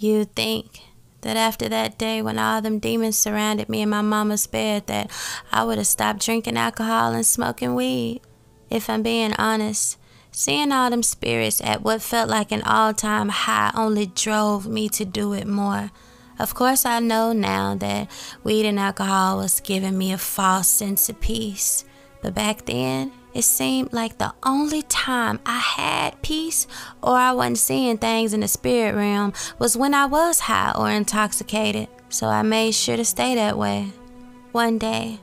You'd think that after that day when all them demons surrounded me in my mama's bed that I would have stopped drinking alcohol and smoking weed. If I'm being honest, seeing all them spirits at what felt like an all-time high only drove me to do it more. Of course, I know now that weed and alcohol was giving me a false sense of peace. But back then, it seemed like the only time I had peace or I wasn't seeing things in the spirit realm was when I was high or intoxicated. So I made sure to stay that way. One day,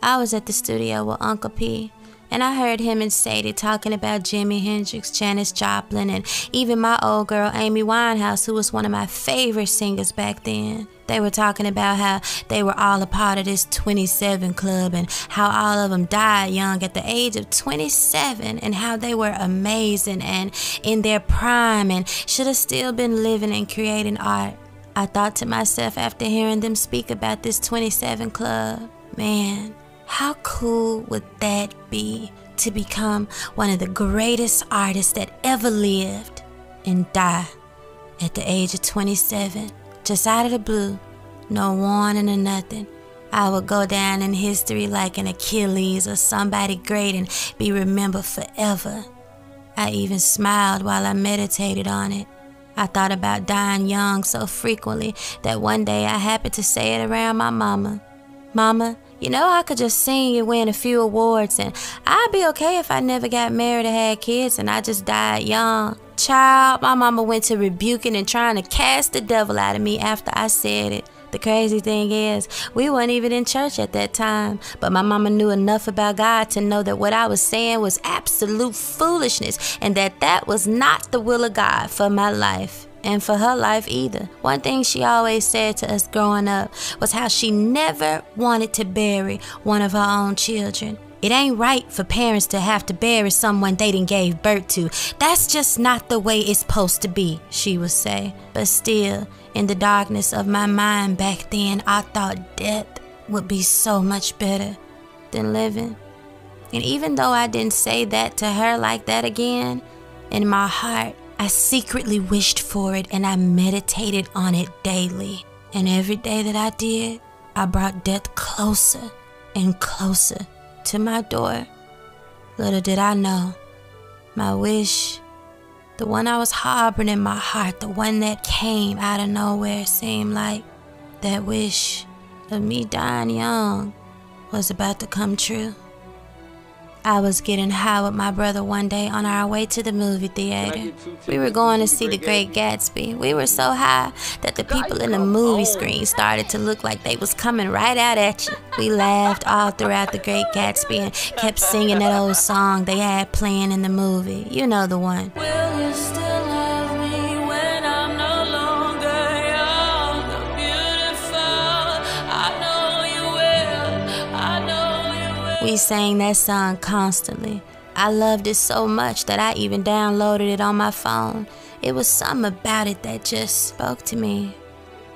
I was at the studio with Uncle P, and I heard him and Sadie talking about Jimi Hendrix, Janis Joplin, and even my old girl Amy Winehouse, who was one of my favorite singers back then. They were talking about how they were all a part of this 27 club and how all of them died young at the age of 27 and how they were amazing and in their prime and should have still been living and creating art. I thought to myself after hearing them speak about this 27 club, man, how cool would that be to become one of the greatest artists that ever lived and die at the age of 27, just out of the blue, no warning or nothing. I would go down in history like an Achilles or somebody great and be remembered forever. I even smiled while I meditated on it. I thought about dying young so frequently that one day I happened to say it around my mama. Mama, you know I could just sing and win a few awards and I'd be okay if I never got married or had kids and I just died young. Child, my mama went to rebuking and trying to cast the devil out of me after I said it. The crazy thing is, we weren't even in church at that time, but my mama knew enough about God to know that what I was saying was absolute foolishness and that that was not the will of God for my life. And for her life either. One thing she always said to us growing up was how she never wanted to bury one of her own children. It ain't right for parents to have to bury someone they done gave birth to. That's just not the way it's supposed to be, she would say. But still, in the darkness of my mind back then, I thought death would be so much better than living. And even though I didn't say that to her like that again, in my heart, I secretly wished for it and I meditated on it daily. And every day that I did, I brought death closer and closer to my door. Little did I know, my wish, the one I was harboring in my heart, the one that came out of nowhere, seemed like that wish of me dying young was about to come true. I was getting high with my brother one day on our way to the movie theater. We were going to see The Great Gatsby. We were so high that the people in the movie screen started to look like they was coming right out at you. We laughed all throughout The Great Gatsby and kept singing that old song they had playing in the movie. You know the one. Will you still love me when I'm no longer young or beautiful? I know you will. I know you will. We sang that song constantly. I loved it so much that I even downloaded it on my phone. It was something about it that just spoke to me.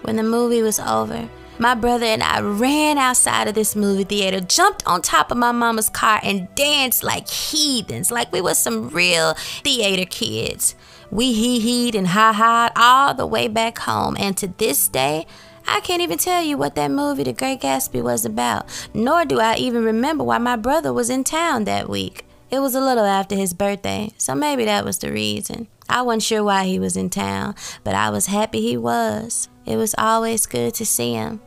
When the movie was over, my brother and I ran outside of this movie theater, jumped on top of my mama's car and danced like heathens, like we were some real theater kids. We hee-heed and ha-ha'd all the way back home, and to this day, I can't even tell you what that movie, The Great Gatsby, was about, nor do I even remember why my brother was in town that week. It was a little after his birthday, so maybe that was the reason. I wasn't sure why he was in town, but I was happy he was. It was always good to see him.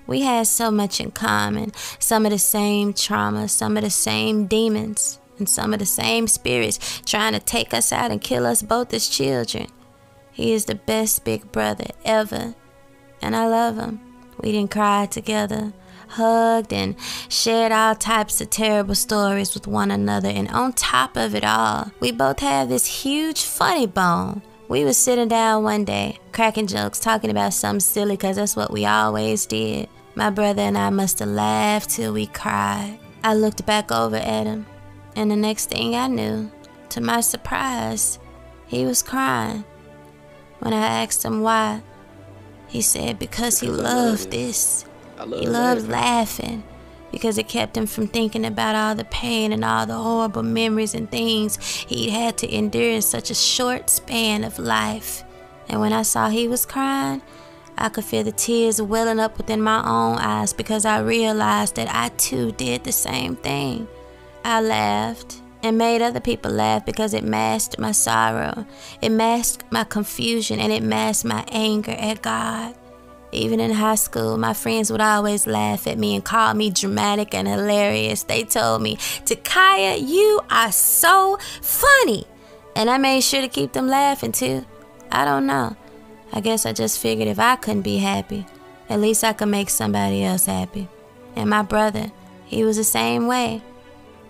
We had so much in common, some of the same trauma, some of the same demons, and some of the same spirits trying to take us out and kill us both as children. He is the best big brother ever, and I love him. We didn't cry together, hugged and shared all types of terrible stories with one another, and on top of it all, we both had this huge funny bone. We was sitting down one day, cracking jokes, talking about something silly, because that's what we always did. My brother and I must have laughed till we cried. I looked back over at him, and the next thing I knew, to my surprise, he was crying. When I asked him why, he said because he loved this. He loved laughing because it kept him from thinking about all the pain and all the horrible memories and things he'd had to endure in such a short span of life. And when I saw he was crying, I could feel the tears welling up within my own eyes because I realized that I too did the same thing. I laughed and made other people laugh because it masked my sorrow, it masked my confusion, and it masked my anger at God. Even in high school, my friends would always laugh at me and call me dramatic and hilarious. They told me, "Takyah, you are so funny." And I made sure to keep them laughing too. I don't know. I guess I just figured if I couldn't be happy, at least I could make somebody else happy. And my brother, he was the same way.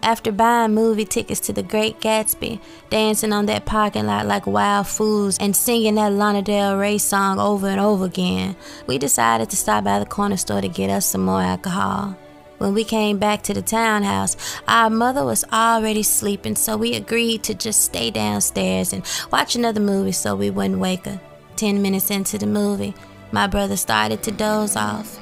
After buying movie tickets to The Great Gatsby, dancing on that parking lot like wild fools, and singing that Lana Del Rey song over and over again, we decided to stop by the corner store to get us some more alcohol. When we came back to the townhouse, our mother was already sleeping, so we agreed to just stay downstairs and watch another movie so we wouldn't wake her. 10 minutes into the movie, my brother started to doze off.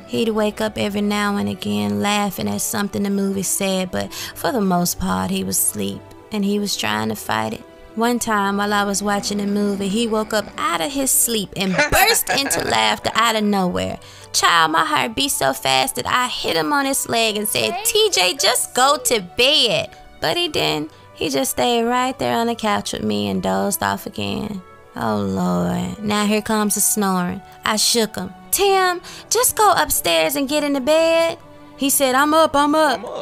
He'd wake up every now and again laughing at something the movie said, but for the most part he was asleep and he was trying to fight it. One time while I was watching the movie, he woke up out of his sleep and burst into laughter out of nowhere. Child, my heart beat so fast that I hit him on his leg and said, "TJ, just go to bed." But he didn't. He just stayed right there on the couch with me and dozed off again. Oh Lord, now here comes the snoring. I shook him. "Tim, just go upstairs and get into bed." He said, I'm up.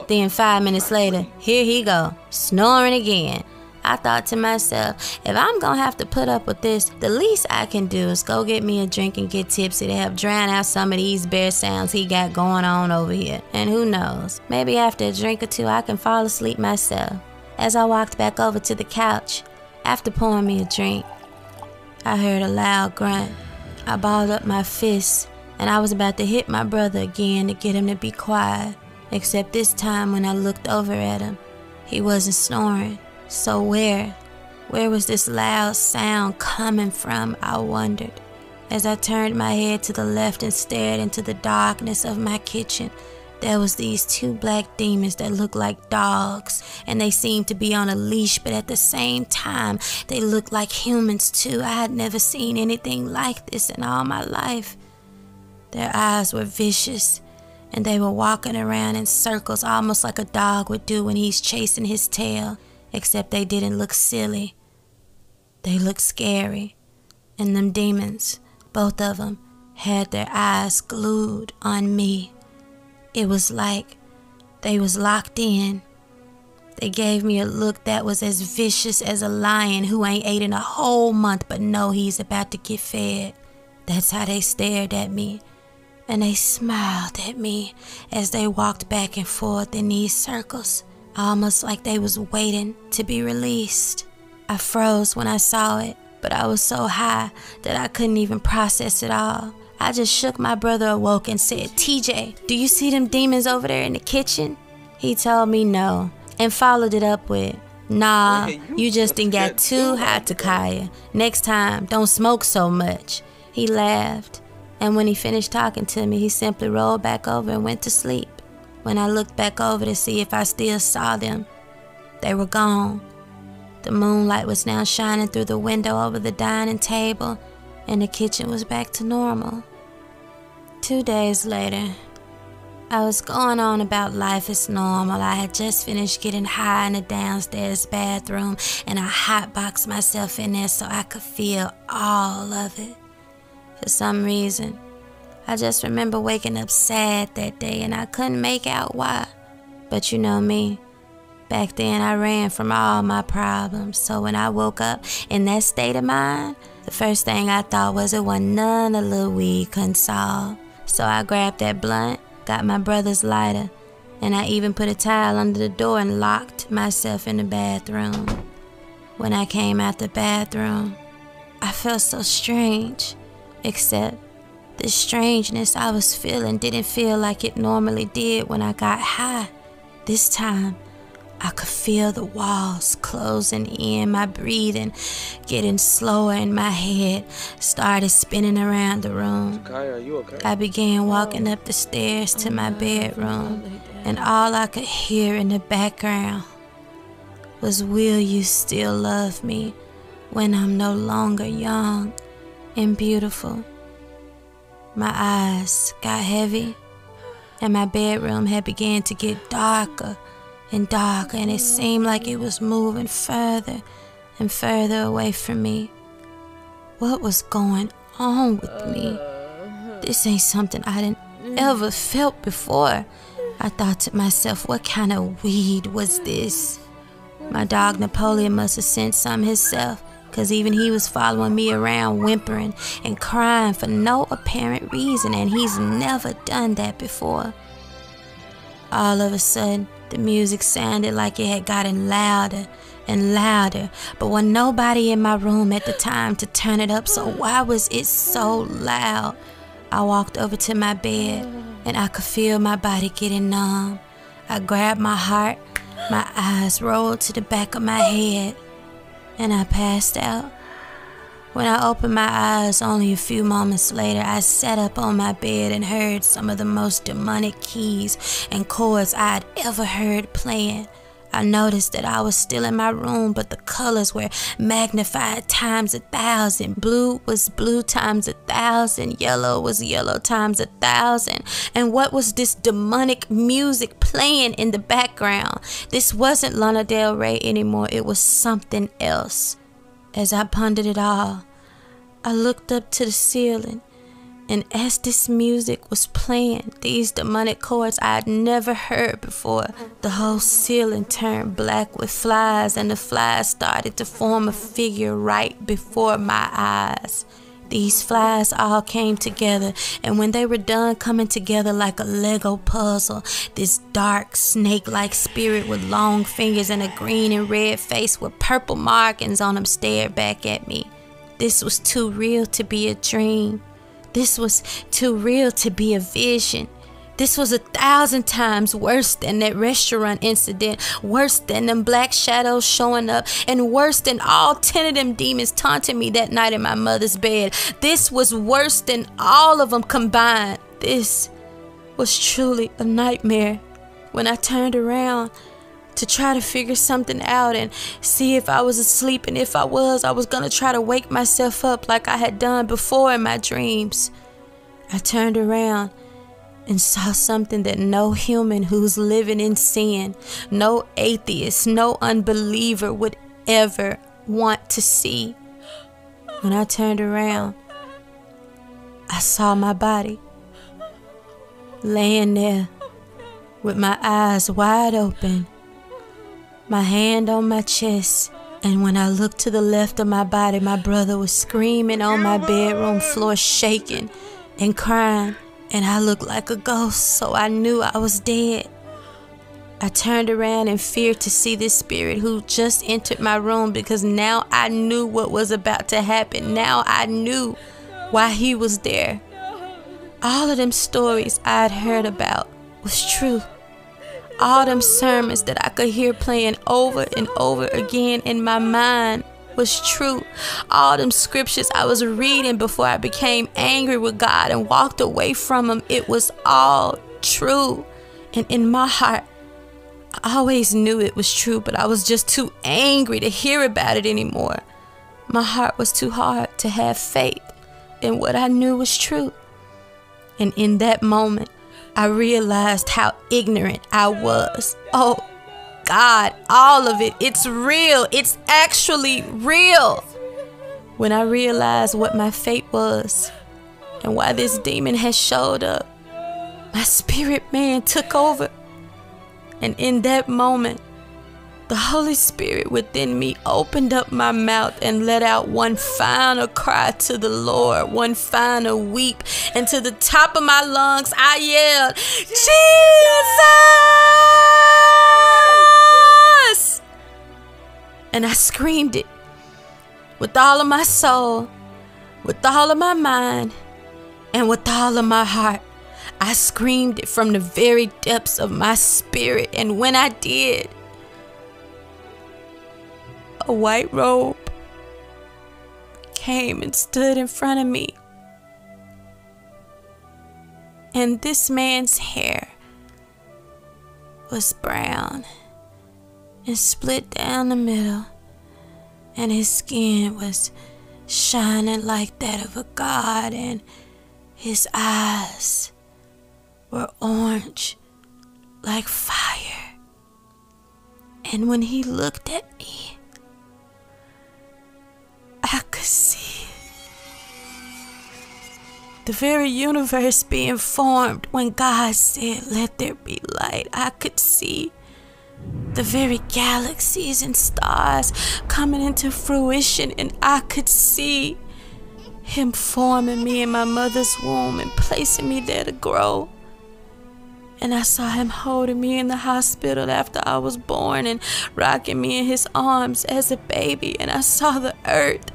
Then 5 minutes later, here he go, snoring again. I thought to myself, if I'm gonna have to put up with this, the least I can do is go get me a drink and get tipsy to help drown out some of these bear sounds he got going on over here. And who knows, maybe after a drink or two I can fall asleep myself. As I walked back over to the couch, after pouring me a drink, I heard a loud grunt. I balled up my fists and I was about to hit my brother again to get him to be quiet. Except this time when I looked over at him, he wasn't snoring. So where was this loud sound coming from, I wondered. As I turned my head to the left and stared into the darkness of my kitchen, there was these two black demons that looked like dogs, and they seemed to be on a leash, but at the same time, they looked like humans too. I had never seen anything like this in all my life. Their eyes were vicious, and they were walking around in circles almost like a dog would do when he's chasing his tail, except they didn't look silly. They looked scary, and them demons, both of them, had their eyes glued on me. It was like they was locked in. They gave me a look that was as vicious as a lion who ain't ate in a whole month but know he's about to get fed. That's how they stared at me. And they smiled at me as they walked back and forth in these circles, almost like they was waiting to be released. I froze when I saw it, but I was so high that I couldn't even process it all. I just shook my brother awoke and said, "TJ, do you see them demons over there in the kitchen?" He told me no, and followed it up with, "Nah, you just done got too high, Takyah. Next time, don't smoke so much." He laughed, and when he finished talking to me, he simply rolled back over and went to sleep. When I looked back over to see if I still saw them, they were gone. The moonlight was now shining through the window over the dining table, and the kitchen was back to normal. 2 days later, I was going on about life as normal. I had just finished getting high in the downstairs bathroom, and I hotboxed myself in there so I could feel all of it. For some reason, I just remember waking up sad that day, and I couldn't make out why. But you know me, back then I ran from all my problems, so when I woke up in that state of mind, the first thing I thought was it wasn't none a little weed couldn't solve. So I grabbed that blunt, got my brother's lighter, and I even put a towel under the door and locked myself in the bathroom. When I came out the bathroom, I felt so strange, except the strangeness I was feeling didn't feel like it normally did when I got high. This time, I could feel the walls closing in, my breathing getting slower, and my head started spinning around the room. Takyah, are you okay? I began walking up the stairs to my bedroom, and all I could hear in the background was, "Will you still love me when I'm no longer young?" and beautiful. My eyes got heavy, and my bedroom had begun to get darker and darker, and it seemed like it was moving further and further away from me. What was going on with me? This ain't something I didn't ever felt before. I thought to myself, what kind of weed was this? My dog Napoleon must have sent some himself, because even he was following me around whimpering and crying for no apparent reason, and he's never done that before. All of a sudden, the music sounded like it had gotten louder and louder, but wasn't nobody in my room at the time to turn it up, so why was it so loud? I walked over to my bed, and I could feel my body getting numb. I grabbed my heart, my eyes rolled to the back of my head, and I passed out. When I opened my eyes only a few moments later, I sat up on my bed and heard some of the most demonic keys and chords I had ever heard playing. I noticed that I was still in my room, but the colors were magnified times 1,000. Blue was blue times 1,000. Yellow was yellow times 1,000. And what was this demonic music playing in the background? This wasn't Lana Del Rey anymore. It was something else. As I pondered it all, I looked up to the ceiling, and as this music was playing, these demonic chords I had never heard before, the whole ceiling turned black with flies, and the flies started to form a figure right before my eyes. These flies all came together, and when they were done coming together like a Lego puzzle, this dark snake-like spirit with long fingers and a green and red face with purple markings on them stared back at me. This was too real to be a dream. This was too real to be a vision. This was 1,000 times worse than that restaurant incident, worse than them black shadows showing up, and worse than all 10 of them demons taunting me that night in my mother's bed. This was worse than all of them combined. This was truly a nightmare. When I turned around to try to figure something out and see if I was asleep, and if I was gonna try to wake myself up like I had done before in my dreams. I turned around and saw something that no human who's living in sin, no atheist, no unbeliever would ever want to see. When I turned around, I saw my body laying there with my eyes wide open, my hand on my chest, and when I looked to the left of my body, my brother was screaming on my bedroom floor, shaking and crying, and I looked like a ghost, so I knew I was dead. I turned around in fear to see this spirit who just entered my room, because now I knew what was about to happen. Now I knew why he was there. All of them stories I'd heard about was true. All them sermons that I could hear playing over and over again in my mind was true. All them scriptures I was reading before I became angry with God and walked away from him, it was all true. And in my heart, I always knew it was true, but I was just too angry to hear about it anymore. My heart was too hard to have faith in what I knew was true. And in that moment, I realized how ignorant I was. Oh, God, all of it. It's real. It's actually real. When I realized what my fate was and why this demon had showed up, my spirit man took over. And in that moment, the Holy Spirit within me opened up my mouth and let out one final cry to the Lord, one final weep, and to the top of my lungs I yelled, Jesus! And I screamed it with all of my soul, with all of my mind, and with all of my heart. I screamed it from the very depths of my spirit, and when I did, a white robe came and stood in front of me. And this man's hair was brown and split down the middle, and his skin was shining like that of a god, and his eyes were orange like fire. And when he looked at me, I could see the very universe being formed when God said, "Let there be light." I could see the very galaxies and stars coming into fruition, and I could see him forming me in my mother's womb and placing me there to grow. And I saw him holding me in the hospital after I was born and rocking me in his arms as a baby. And I saw the earth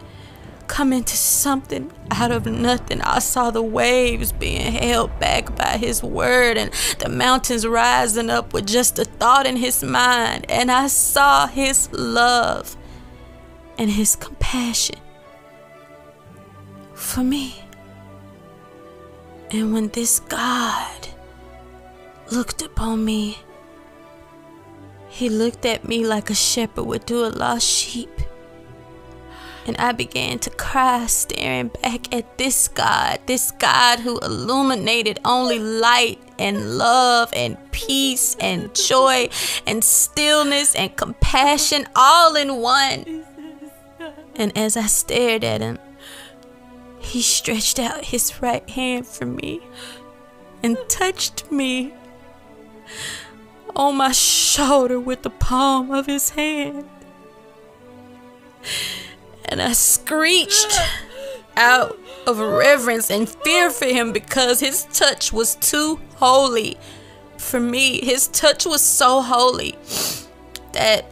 come into something out of nothing. I saw the waves being held back by his word and the mountains rising up with just a thought in his mind. And I saw his love and his compassion for me. And when this God looked upon me, he looked at me like a shepherd would do a lost sheep. And I began to cry, staring back at this God who illuminated only light and love and peace and joy and stillness and compassion all in one. And as I stared at him, he stretched out his right hand for me and touched me on my shoulder with the palm of his hand. And I screeched out of reverence and fear for him because his touch was too holy for me. His touch was so holy that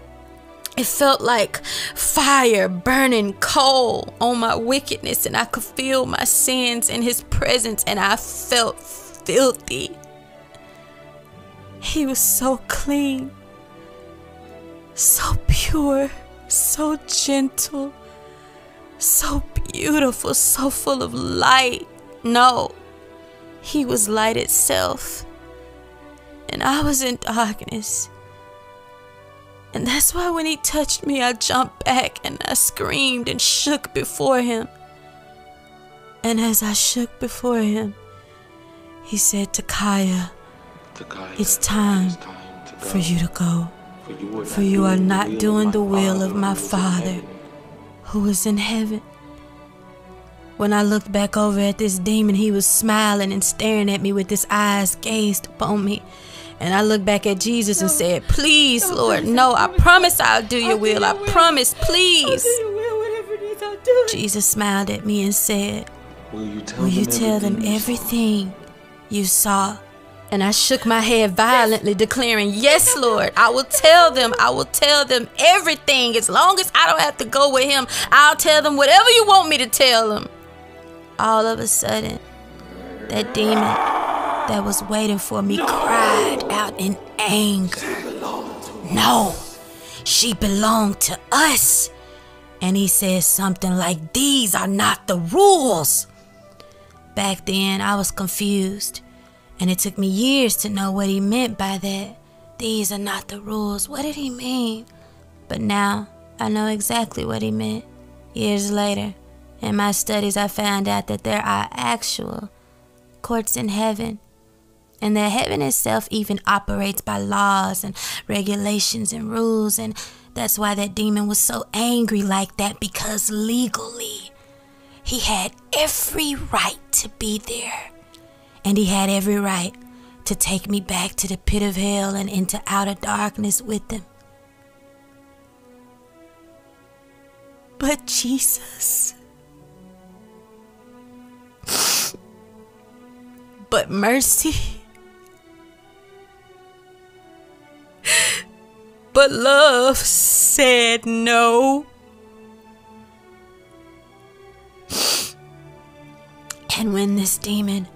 it felt like fire burning coal on my wickedness, and I could feel my sins in his presence, and I felt filthy. He was so clean, so pure, so gentle, so beautiful, so full of light. No, he was light itself, and I was in darkness. And that's why when he touched me, I jumped back and I screamed and shook before him. And as I shook before him, he said, Takyah, it's time for you to go, for you are not doing the will of my Father who is in heaven. When I looked back over at this demon, he was smiling and staring at me with his eyes gazed upon me. And I looked back at Jesus and said, please, Lord, no, I promise I'll do your will. I promise, please. Jesus smiled at me and said, will you tell them everything you saw? And I shook my head violently, declaring, yes, Lord, I will tell them. I will tell them everything. As long as I don't have to go with him, I'll tell them whatever you want me to tell them. All of a sudden, that demon that was waiting for me cried out in anger. No, she belonged to us. And he said something like, these are not the rules. Back then, I was confused. And it took me years to know what he meant by that. These are not the rules. What did he mean? But now, I know exactly what he meant. Years later, in my studies, I found out that there are actual courts in heaven. And that heaven itself even operates by laws and regulations and rules. And that's why that demon was so angry like that, because legally, he had every right to be there. And he had every right to take me back to the pit of hell and into outer darkness with him. But Jesus, but mercy, but love said no. And when this demon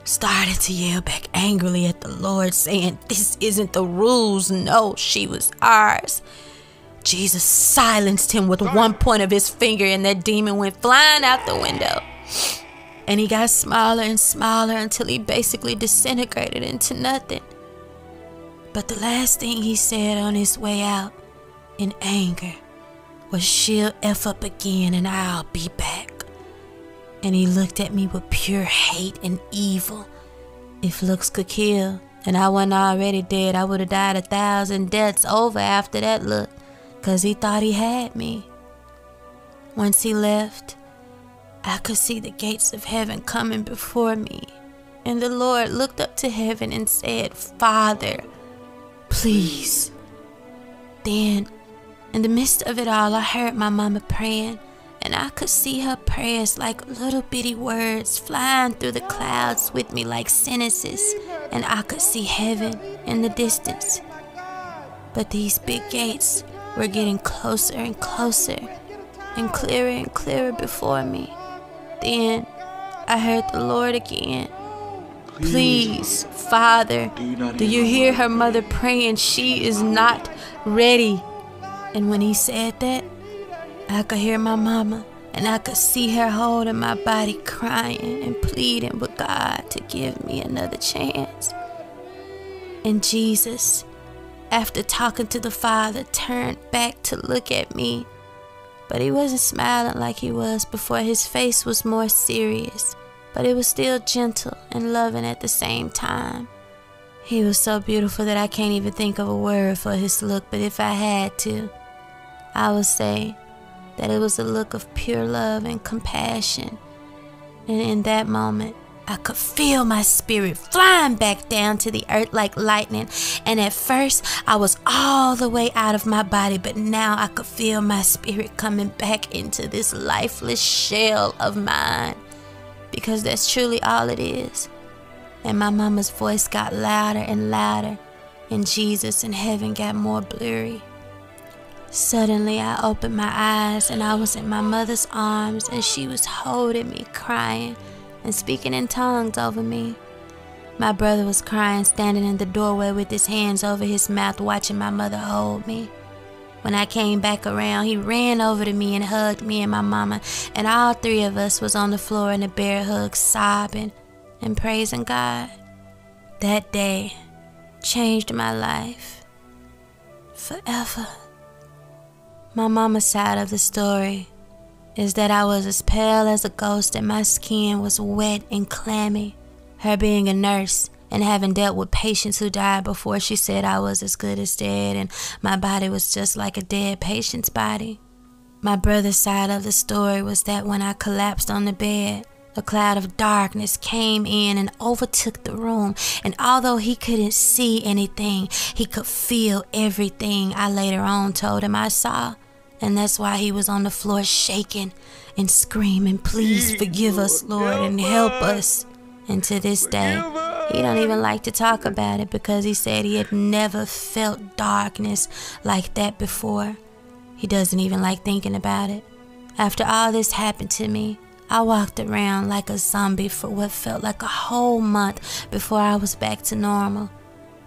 started to yell back angrily at the Lord, saying, this isn't the rules, no, she was ours, Jesus silenced him with one point of his finger, and that demon went flying out the window. And he got smaller and smaller until he basically disintegrated into nothing. But the last thing he said on his way out in anger Well, she'll F up again and I'll be back. And he looked at me with pure hate and evil. If looks could kill, and I wasn't already dead, I would have died 1,000 deaths over after that look, 'cause he thought he had me. Once he left, I could see the gates of heaven coming before me, and the Lord looked up to heaven and said, "Father, please." Then, in the midst of it all, I heard my mama praying, and I could see her prayers like little bitty words flying through the clouds with me like sentences, and I could see heaven in the distance. But these big gates were getting closer and closer and clearer before me. Then I heard the Lord again. "Please, Father, do you hear her mother praying? She is not ready." And when he said that, I could hear my mama, and I could see her holding my body, crying and pleading with God to give me another chance. And Jesus, after talking to the Father, turned back to look at me. But he wasn't smiling like he was before. His face was more serious, but it was still gentle and loving at the same time. He was so beautiful that I can't even think of a word for his look, but if I had to, I would say that it was a look of pure love and compassion. And in that moment, I could feel my spirit flying back down to the earth like lightning. And at first, I was all the way out of my body, but now I could feel my spirit coming back into this lifeless shell of mine, because that's truly all it is. And my mama's voice got louder and louder, and Jesus in heaven got more blurry. Suddenly, I opened my eyes, and I was in my mother's arms, and she was holding me, crying and speaking in tongues over me. My brother was crying, standing in the doorway with his hands over his mouth, watching my mother hold me. When I came back around, he ran over to me and hugged me and my mama, and all three of us was on the floor in a bear hug, sobbing and praising God. That day changed my life forever. My mama's side of the story is that I was as pale as a ghost and my skin was wet and clammy. Her being a nurse and having dealt with patients who died before, she said I was as good as dead, and my body was just like a dead patient's body. My brother's side of the story was that when I collapsed on the bed, a cloud of darkness came in and overtook the room, and although he couldn't see anything, he could feel everything I later on told him I saw. And that's why he was on the floor shaking and screaming, "Please forgive us, Lord, and help us." And to this day, he don't even like to talk about it, because he said he had never felt darkness like that before. He doesn't even like thinking about it. After all this happened to me, I walked around like a zombie for what felt like a whole month before I was back to normal.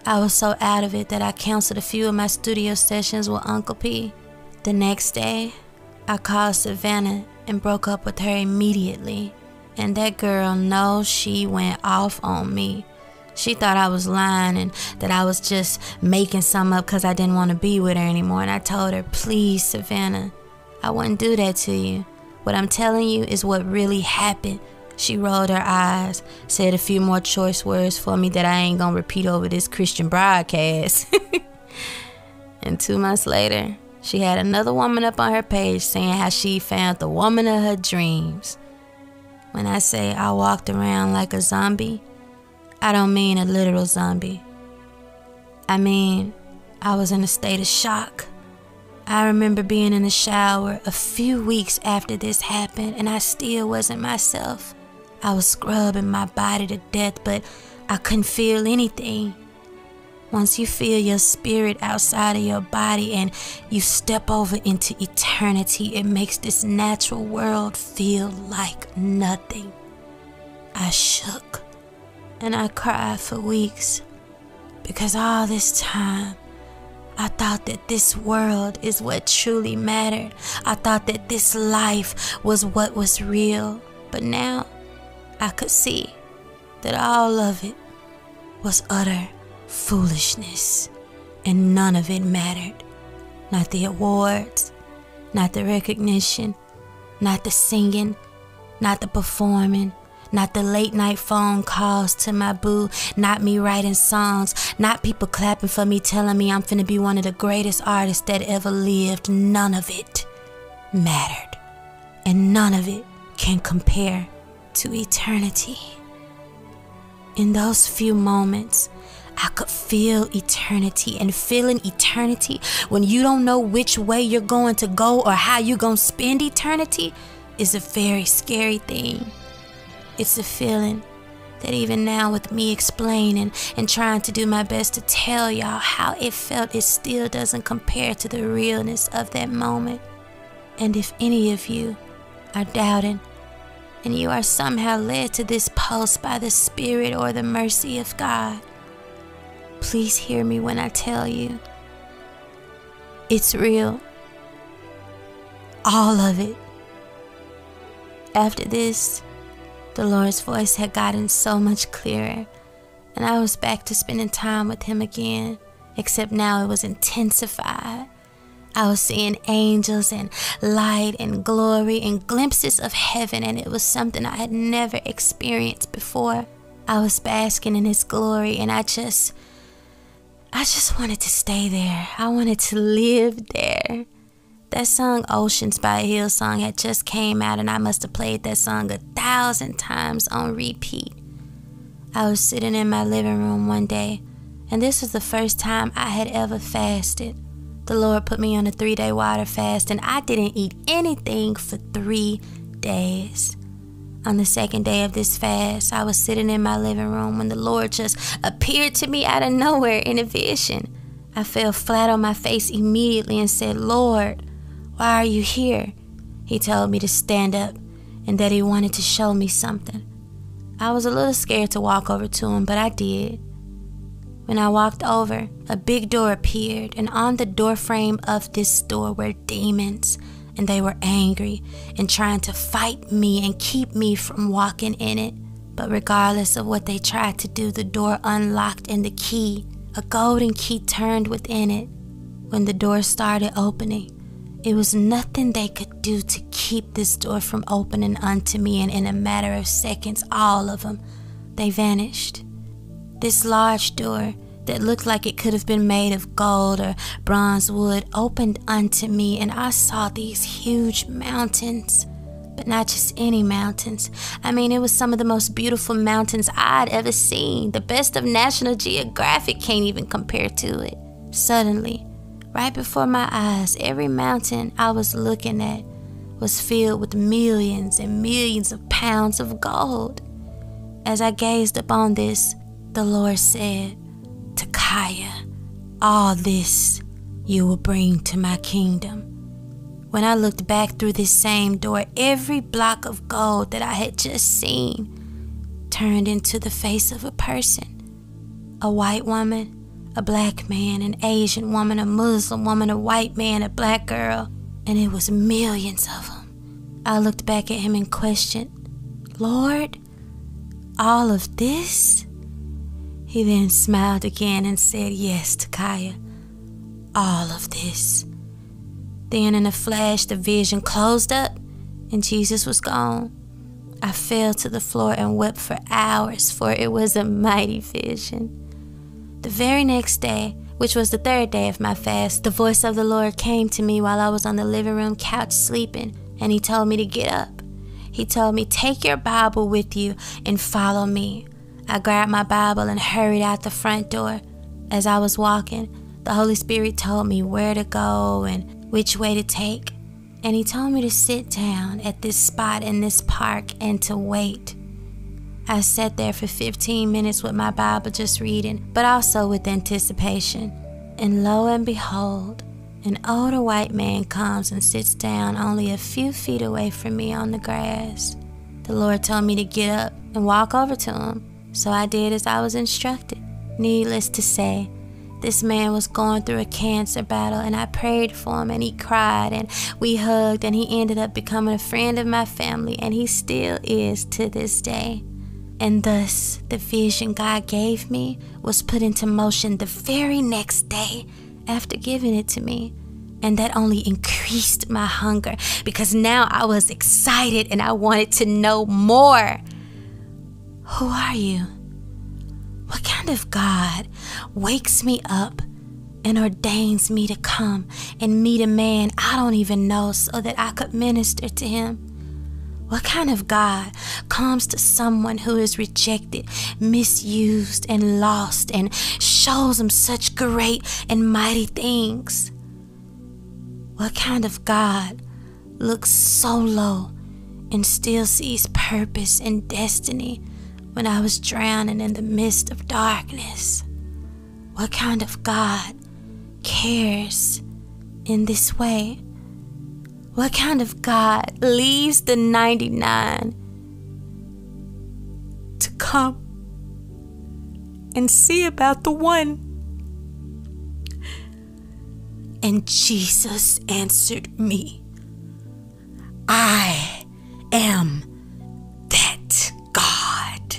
I was so out of it that I canceled a few of my studio sessions with Uncle P. The next day, I called Savannah and broke up with her immediately. And that girl knows she went off on me. She thought I was lying and that I was just making something up because I didn't want to be with her anymore. And I told her, "Please, Savannah, I wouldn't do that to you. What I'm telling you is what really happened." She rolled her eyes, said a few more choice words for me that I ain't gonna repeat over this Christian broadcast. And 2 months later, she had another woman up on her page saying how she found the woman of her dreams. When I say I walked around like a zombie, I don't mean a literal zombie. I mean, I was in a state of shock. I remember being in the shower a few weeks after this happened, and I still wasn't myself. I was scrubbing my body to death, but I couldn't feel anything. Once you feel your spirit outside of your body and you step over into eternity, it makes this natural world feel like nothing. I shook and I cried for weeks, because all this time I thought that this world is what truly mattered. I thought that this life was what was real. But now I could see that all of it was utter foolishness, and none of it mattered. Not the awards, not the recognition, not the singing, not the performing, not the late night phone calls to my boo, not me writing songs, not people clapping for me telling me I'm finna be one of the greatest artists that ever lived. None of it mattered, and none of it can compare to eternity. In those few moments, I could feel eternity, and feeling eternity when you don't know which way you're going to go or how you're going to spend eternity is a very scary thing. It's a feeling that even now, with me explaining and trying to do my best to tell y'all how it felt, it still doesn't compare to the realness of that moment. And if any of you are doubting and you are somehow led to this post by the Spirit or the mercy of God, please hear me when I tell you, it's real. All of it. After this, the Lord's voice had gotten so much clearer, and I was back to spending time with Him again, except now it was intensified. I was seeing angels and light and glory and glimpses of heaven, and it was something I had never experienced before. I was basking in His glory, and I just wanted to stay there. I wanted to live there. That song Oceans by 𝐓𝐡𝐞 had just came out, and I must have played that song 1,000 times on repeat. I was sitting in my living room one day, and this was the first time I had ever fasted. The Lord put me on a 3-day water fast, and I didn't eat anything for 3 days. On the second day of this fast, I was sitting in my living room when the Lord just appeared to me out of nowhere in a vision. I fell flat on my face immediately and said, "Lord, why are you here?" He told me to stand up and that He wanted to show me something. I was a little scared to walk over to Him, but I did. When I walked over, a big door appeared, and on the door frame of this door were demons, and they were angry and trying to fight me and keep me from walking in it. But regardless of what they tried to do, the door unlocked, and the key, a golden key, turned within it. When the door started opening, it was nothing they could do to keep this door from opening unto me, and in a matter of seconds, all of them, they vanished. This large door that looked like it could have been made of gold or bronze wood opened unto me, and I saw these huge mountains, but not just any mountains. I mean, it was some of the most beautiful mountains I'd ever seen. The best of National Geographic can't even compare to it. Suddenly, right before my eyes, every mountain I was looking at was filled with millions and millions of pounds of gold. As I gazed upon this, the Lord said, "Takyah, all this you will bring to my kingdom." When I looked back through this same door, every block of gold that I had just seen turned into the face of a person. A white woman, a black man, an Asian woman, a Muslim woman, a white man, a black girl, and it was millions of them. I looked back at Him and questioned, "Lord, all of this?" He then smiled again and said, "Yes, Takyah, all of this." Then in a flash, the vision closed up and Jesus was gone. I fell to the floor and wept for hours, for it was a mighty vision. The very next day, which was the 3rd day of my fast, the voice of the Lord came to me while I was on the living room couch sleeping, and He told me to get up. He told me, "Take your Bible with you and follow me." I grabbed my Bible and hurried out the front door. As I was walking, the Holy Spirit told me where to go and which way to take. And He told me to sit down at this spot in this park and to wait. I sat there for 15 minutes with my Bible just reading, but also with anticipation. And lo and behold, an older white man comes and sits down only a few feet away from me on the grass. The Lord told me to get up and walk over to him, so I did as I was instructed. Needless to say, this man was going through a cancer battle, and I prayed for him, and he cried, and we hugged, and he ended up becoming a friend of my family, and he still is to this day. And thus, the vision God gave me was put into motion the very next day after giving it to me. And that only increased my hunger because now I was excited and I wanted to know more. Who are you? What kind of God wakes me up and ordains me to come and meet a man I don't even know so that I could minister to him? What kind of God comes to someone who is rejected, misused, and lost and shows them such great and mighty things? What kind of God looks so low and still sees purpose and destiny when I was drowning in the midst of darkness? What kind of God cares in this way? What kind of God leaves the 99 to come and see about the one? And Jesus answered me, I am that God.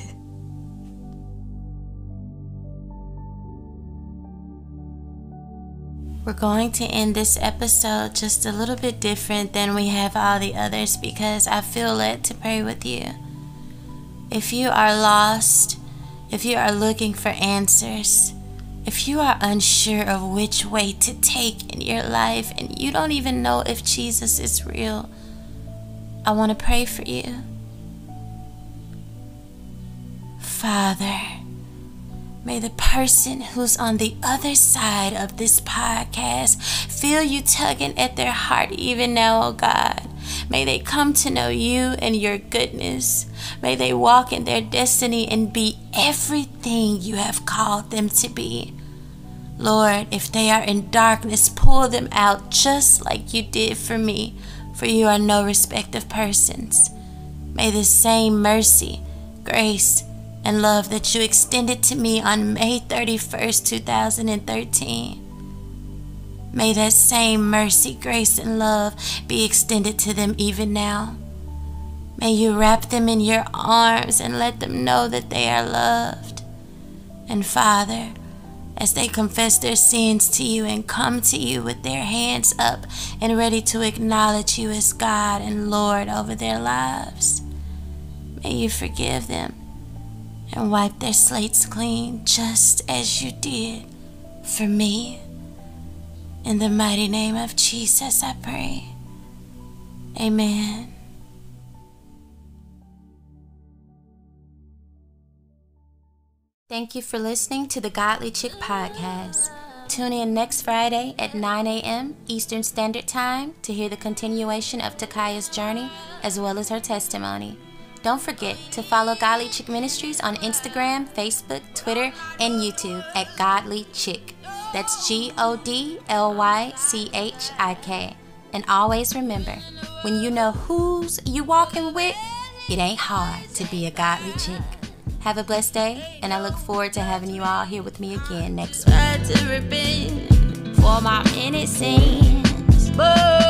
We're going to end this episode just a little bit different than we have all the others because I feel led to pray with you. If you are lost, if you are looking for answers, if you are unsure of which way to take in your life and you don't even know if Jesus is real, I want to pray for you. Father, may the person who's on the other side of this podcast feel you tugging at their heart even now, oh God. May they come to know you and your goodness. May they walk in their destiny and be everything you have called them to be. Lord, if they are in darkness, pull them out just like you did for me, for you are no respect of persons. May the same mercy, grace, and love that you extended to me on May 31st, 2013, may that same mercy, grace, and love be extended to them even now. May you wrap them in your arms and let them know that they are loved. And Father, as they confess their sins to you and come to you with their hands up and ready to acknowledge you as God and Lord over their lives, may you forgive them and wipe their slates clean just as you did for me. In the mighty name of Jesus, I pray. Amen. Thank you for listening to the Godly Chick podcast. Tune in next Friday at 9 a.m. Eastern Standard Time to hear the continuation of Takyah's journey as well as her testimony. Don't forget to follow Godly Chick Ministries on Instagram, Facebook, Twitter, and YouTube at Godly Chick. That's GODLYCHIK. And always remember, when you know who's you walking with, it ain't hard to be a godly chick. Have a blessed day, and I look forward to having you all here with me again next week. Try to repent for my many sins, but